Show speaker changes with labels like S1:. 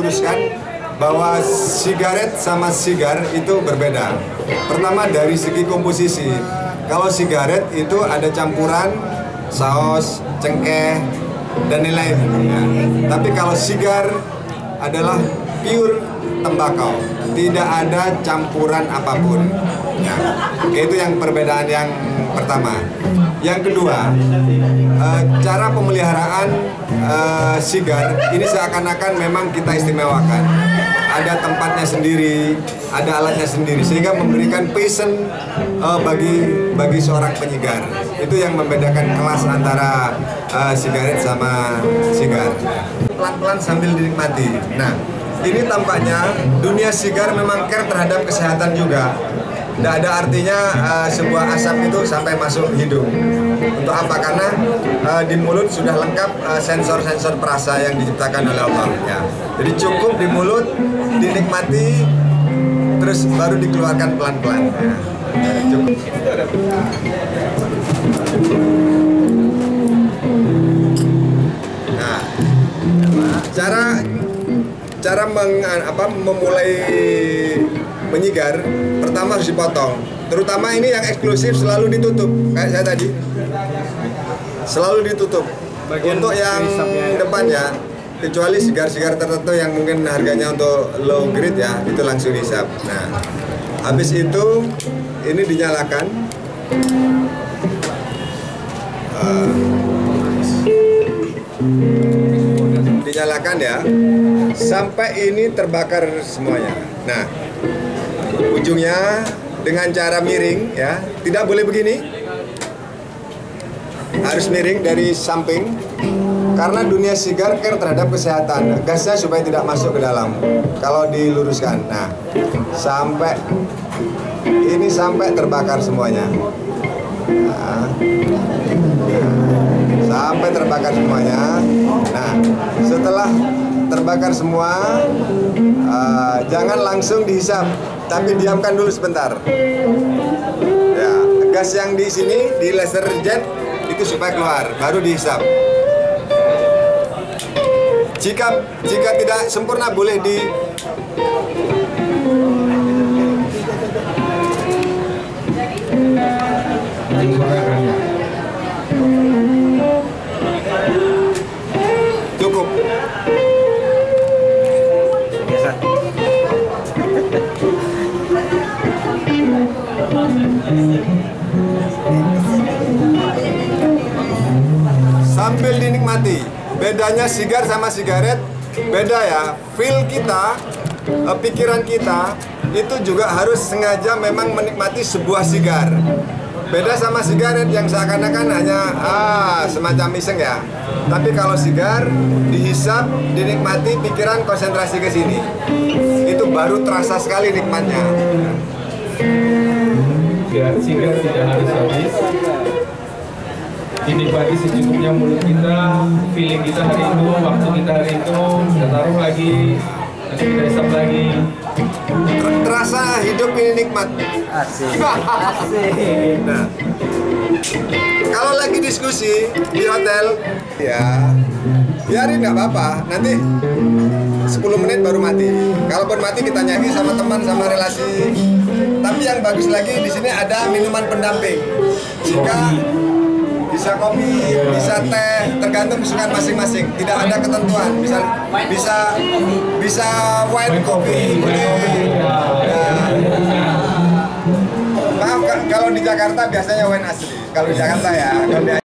S1: Luruskan bahwa sigaret sama sigar itu berbeda. Pertama dari segi komposisi. Kalau sigaret itu ada campuran saus, cengkeh, dan lain-lain. Ya. Tapi kalau sigar adalah pure tembakau, tidak ada campuran apapun. Ya. Itu yang perbedaan yang pertama. Yang kedua, cara pemeliharaan sigar ini seakan-akan memang kita istimewakan. Ada tempatnya sendiri, ada alatnya sendiri, sehingga memberikan passion bagi seorang penyigar. Itu yang membedakan kelas antara sigaret sama sigar. Pelan-pelan sambil dinikmati. Nah, ini tampaknya dunia sigar memang care terhadap kesehatan juga. Tidak ada artinya sebuah asap itu sampai masuk hidung. Untuk apa? Karena di mulut sudah lengkap sensor-sensor perasa yang diciptakan oleh Allah. Ya. Jadi cukup di mulut, dinikmati, terus baru dikeluarkan pelan-pelan. Ya. Cukup. Nah, cara memulai menyigar, pertama harus dipotong. Terutama ini yang eksklusif selalu ditutup, kayak saya tadi. Selalu ditutup. Untuk yang depannya, kecuali sigar-sigar tertentu yang mungkin harganya untuk low grade ya, itu langsung dihisap. Nah, habis itu ini dinyalakan. Dinyalakan ya, sampai ini terbakar semuanya. Nah, ujungnya dengan cara miring ya, tidak boleh begini, harus miring dari samping karena dunia sigar care terhadap kesehatan, gasnya supaya tidak masuk ke dalam kalau diluruskan. Nah, sampai terbakar semuanya. Nah, sampai terbakar semuanya. Nah, setelah terbakar semua, jangan langsung dihisap, tapi diamkan dulu sebentar. Ya, gas yang di sini di laser jet itu supaya keluar, baru dihisap. Jika tidak sempurna boleh di cukup. Sambil dinikmati. Bedanya sigar sama sigaret beda ya. Feel kita, pikiran kita itu juga harus sengaja memang menikmati sebuah sigar. Beda sama sigaret yang seakan-akan hanya semacam iseng ya. Tapi kalau sigar dihisap, dinikmati, pikiran konsentrasi ke sini. Itu baru terasa sekali nikmatnya.
S2: Biar sigar tidak harus habis, dinikmati secukupnya mulut kita, feeling kita hari itu, waktu kita hari itu, kita taruh lagi, nanti kita hisap lagi.
S1: Terasa hidup ini nikmat.
S3: Asik. Asik.
S1: Nah, kalau lagi diskusi di hotel, ya biarin nggak apa-apa. Nanti 10 menit baru mati. Kalaupun mati kita nyanyi sama teman, sama relasi. Tapi yang bagus lagi di sini ada minuman pendamping. Jika bisa kopi, bisa teh, tergantung kesukaan masing-masing. Tidak ada ketentuan. Bisa wine kopi. Maaf kalau di Jakarta biasanya wine asli. Kalau di Jakarta ya.